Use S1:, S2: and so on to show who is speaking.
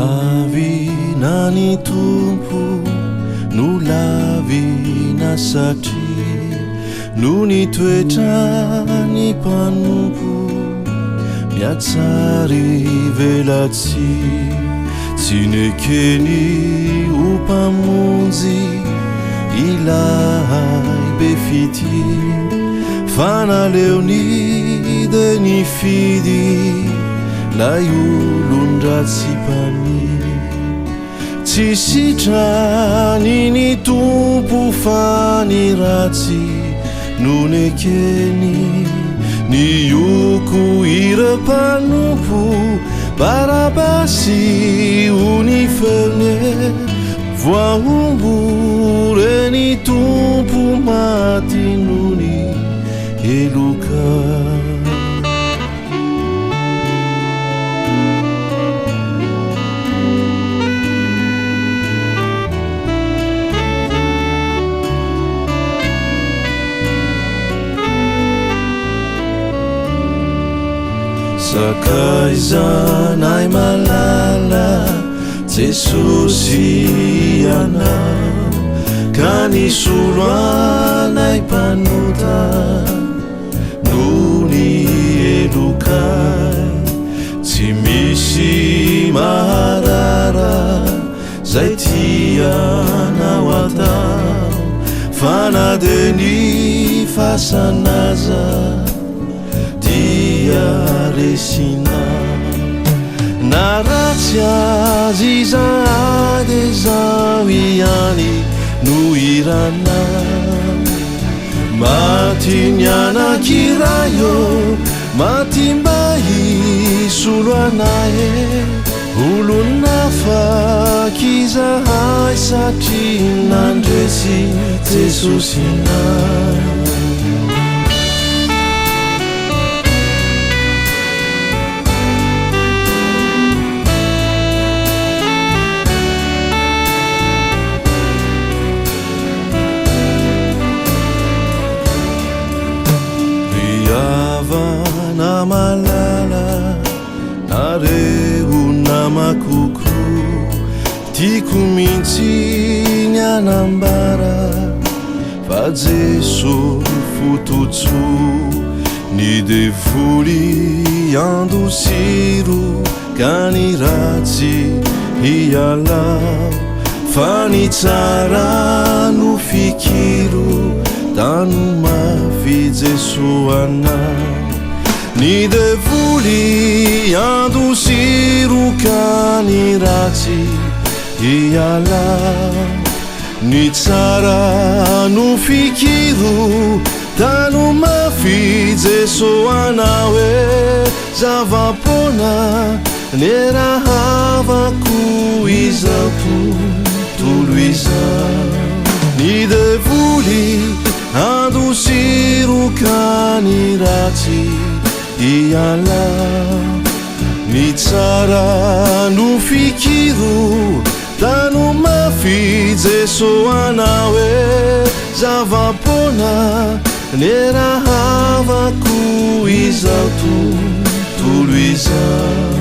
S1: lavina ny tompo no lavina satria no ny toetra ny mpanompo miatsary velatsy tsy nekeny ho mpamonjy ilay be fity fanaleony de ny fidy lay olon-dratsy mpany tsy sitrany ny tompo fa ny ratsy no nekeny ny oko ira mpanompo barabasy ho ny feone voahombo reny tompo maty no ny eloka sakaizanay malala Jesosy anao ka ny soloanay mpanota no ny elokay tsy misy maharara zay tianao atao fa na de ny fasanaza dia resina na ratsy azy zay de zao ihany no irana maty ny anakirayo maty mba hisolo anaye olona fakizahay satria nandresy Jesosy nay na malala nareo namakoko tiako mintsy ny anambara fa Jesosy fototso ny devoly andosiro ka ny ratsy hialao fa ny tsara no fikiro tano mafy Jesosy anao ny devoly andosiro ka ny ratsy hialao ny tsara no fikiro tano mafy Jesosy anao e zavapona ny rahavako izao tontolo izao ny devoly andosiro ka ny ratsy hialao ny tsara no fikiro tano mafy Jesosy anao e zavapona ny rahavako izao tontolo izao